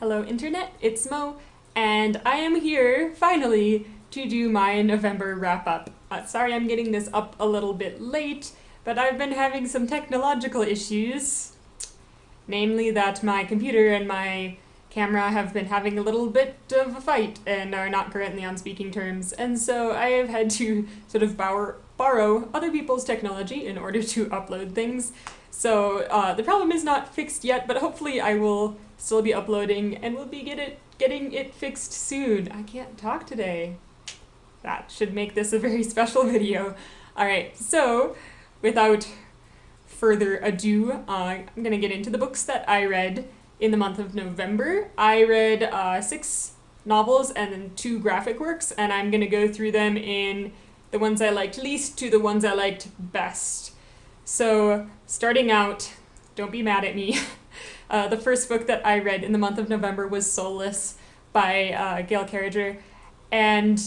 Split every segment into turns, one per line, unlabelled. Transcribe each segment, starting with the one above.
Hello Internet, it's Mo, and I am here, finally, to do my November wrap-up. Sorry I'm getting this up a little bit late, but I've been having some technological issues. Namely that my computer and my camera have been having a little bit of a fight and are not currently on speaking terms, and so I have had to sort of borrow other people's technology in order to upload things. So the problem is not fixed yet, but hopefully I will still be uploading and we'll be getting it fixed soon. I can't talk today. That should make this a very special video. Alright, so without further ado, I'm going to get into the books that I read in the month of November. I read 6 novels and then 2 graphic works, and I'm going to go through them in the ones I liked least to the ones I liked best. So, starting out, don't be mad at me, the first book that I read in the month of November was Soulless by Gail Carriger, and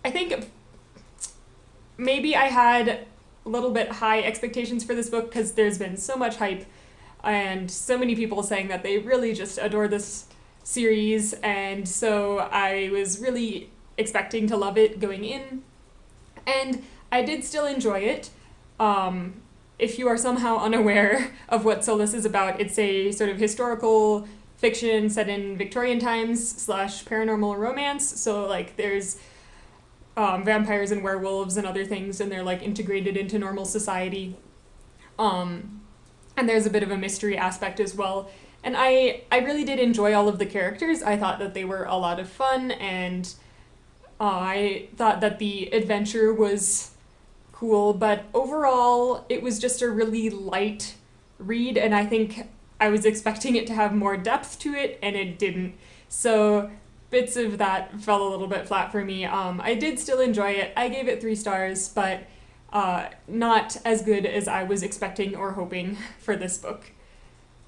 I think maybe I had a little bit high expectations for this book because there's been so much hype and so many people saying that they really just adore this series, and so I was really expecting to love it going in, and I did still enjoy it. If you are somehow unaware of what Soulless is about, it's a sort of historical fiction set in Victorian times / paranormal romance, so like there's vampires and werewolves and other things, and they're like integrated into normal society. And there's a bit of a mystery aspect as well. And I really did enjoy all of the characters. I thought that they were a lot of fun, and I thought that the adventure was cool, but overall it was just a really light read, and I think I was expecting it to have more depth to it, and it didn't. So bits of that fell a little bit flat for me. I did still enjoy it. I gave it 3 stars, but not as good as I was expecting or hoping for this book.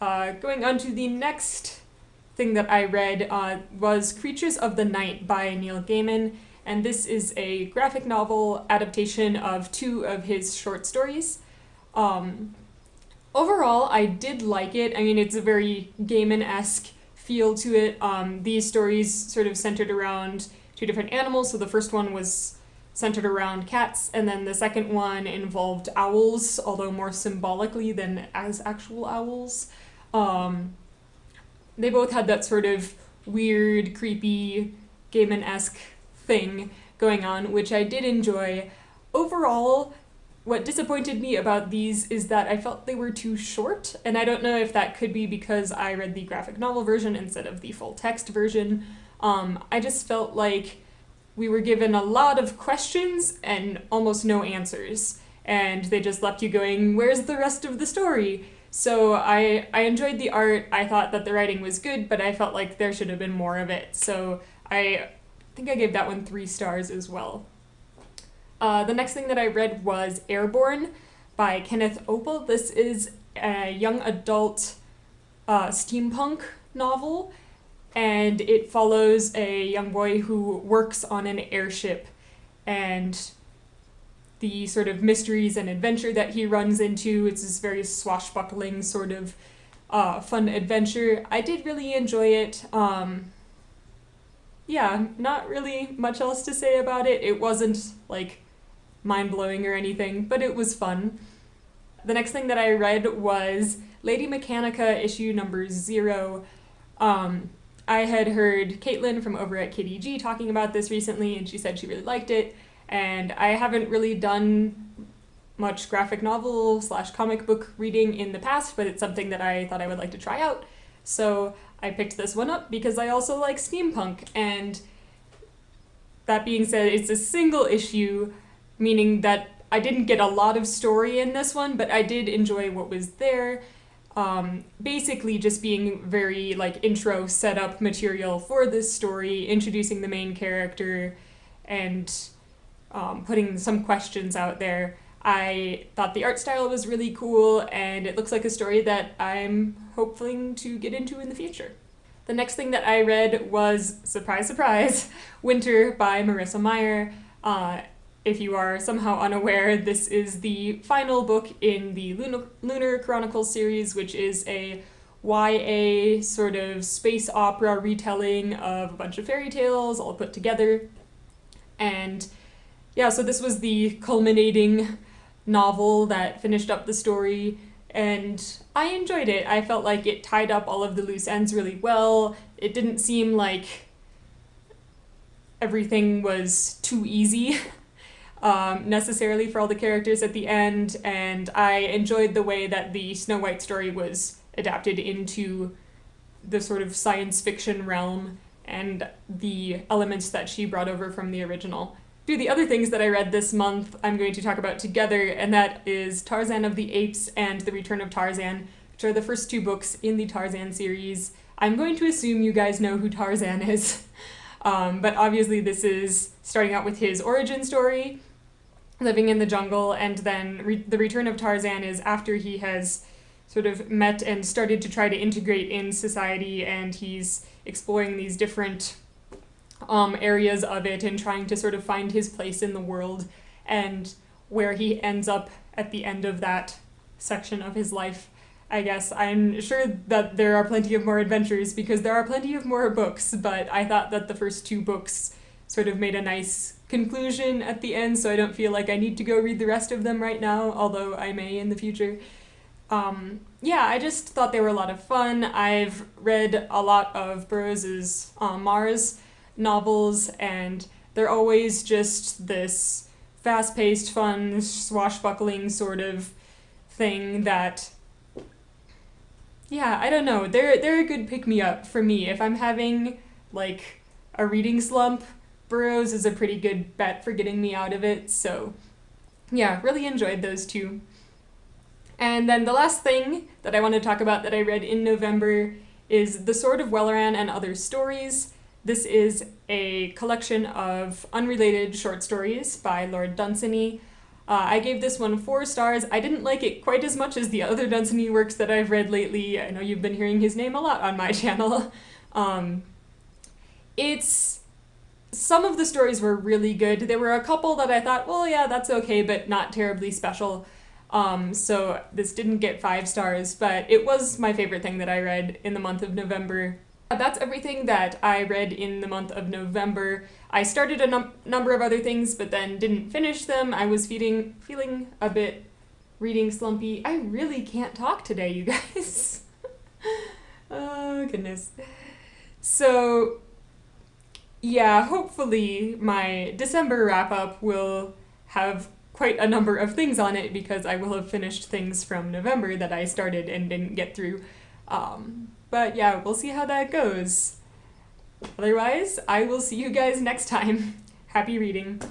Going on to the next thing that I read was Creatures of the Night by Neil Gaiman, and this is a graphic novel adaptation of 2 of his short stories. Overall, I did like it. I mean, it's a very Gaiman-esque feel to it. These stories sort of centered around 2 different animals, so the first one was centered around cats, and then the second one involved owls, although more symbolically than as actual owls. They both had that sort of weird, creepy, Gaiman-esque thing going on, which I did enjoy. Overall, what disappointed me about these is that I felt they were too short, and I don't know if that could be because I read the graphic novel version instead of the full text version. I just felt like we were given a lot of questions and almost no answers, and they just left you going, where's the rest of the story? So I enjoyed the art. I thought that the writing was good, but I felt like there should have been more of it. So I think I gave that one 3 stars as well. The next thing that I read was Airborne by Kenneth Opel. This is a young adult steampunk novel, and it follows a young boy who works on an airship and the sort of mysteries and adventure that he runs into. It's this very swashbuckling sort of fun adventure. I did really enjoy it. Yeah, not really much else to say about it. It wasn't like mind-blowing or anything, but it was fun. The next thing that I read was Lady Mechaka issue number 0. I had heard Caitlin from over at Kitty G talking about this recently, and she said she really liked it, and I haven't really done much graphic novel / comic book reading in the past, but it's something that I thought I would like to try out. So I picked this one up because I also like steampunk, and that being said, it's a single issue, meaning that I didn't get a lot of story in this one, but I did enjoy what was there. Basically just being very like intro setup material for this story, introducing the main character and putting some questions out there. I thought the art style was really cool, and it looks like a story that I'm hoping to get into in the future. The next thing that I read was, surprise, surprise, Winter by Marissa Meyer. If you are somehow unaware, this is the final book in the Lunar Chronicles series, which is a YA sort of space opera retelling of a bunch of fairy tales all put together. And yeah, so this was the culminating novel that finished up the story, and I enjoyed it. I felt like it tied up all of the loose ends really well. It didn't seem like everything was too easy necessarily for all the characters at the end, and I enjoyed the way that the Snow White story was adapted into the sort of science fiction realm and the elements that she brought over from the original. The other things that I read this month I'm going to talk about together, and that is Tarzan of the Apes and The Return of Tarzan, which are the first two books in the Tarzan series. I'm going to assume you guys know who Tarzan is, but obviously this is starting out with his origin story, living in the jungle, and then The Return of Tarzan is after he has sort of met and started to try to integrate in society, and he's exploring these different areas of it and trying to sort of find his place in the world, and where he ends up at the end of that section of his life. I guess I'm sure that there are plenty of more adventures because there are plenty of more books, but I thought that the first two books sort of made a nice conclusion at the end, so I don't feel like I need to go read the rest of them right now, although I may in the future. Yeah, I just thought they were a lot of fun. I've read a lot of Burroughs's Mars novels, and they're always just this fast-paced, fun, swashbuckling sort of thing that, yeah, I don't know, they're a good pick-me-up for me. If I'm having, like, a reading slump, Burroughs is a pretty good bet for getting me out of it, so yeah, really enjoyed those two. And then the last thing that I want to talk about that I read in November is The Sword of Welleran and Other Stories. This is a collection of unrelated short stories by Lord Dunsany. I gave this one 4 stars. I didn't like it quite as much as the other Dunsany works that I've read lately. I know you've been hearing his name a lot on my channel. Some of the stories were really good. There were a couple that I thought, well, yeah, that's okay, but not terribly special. So this didn't get 5 stars, but it was my favorite thing that I read in the month of November. That's everything that I read in the month of November. I started a number of other things, but then didn't finish them. I was feeling a bit reading slumpy. I really can't talk today, you guys. Oh, goodness. So, yeah, hopefully my December wrap-up will have quite a number of things on it because I will have finished things from November that I started and didn't get through. But yeah, we'll see how that goes. Otherwise, I will see you guys next time. Happy reading.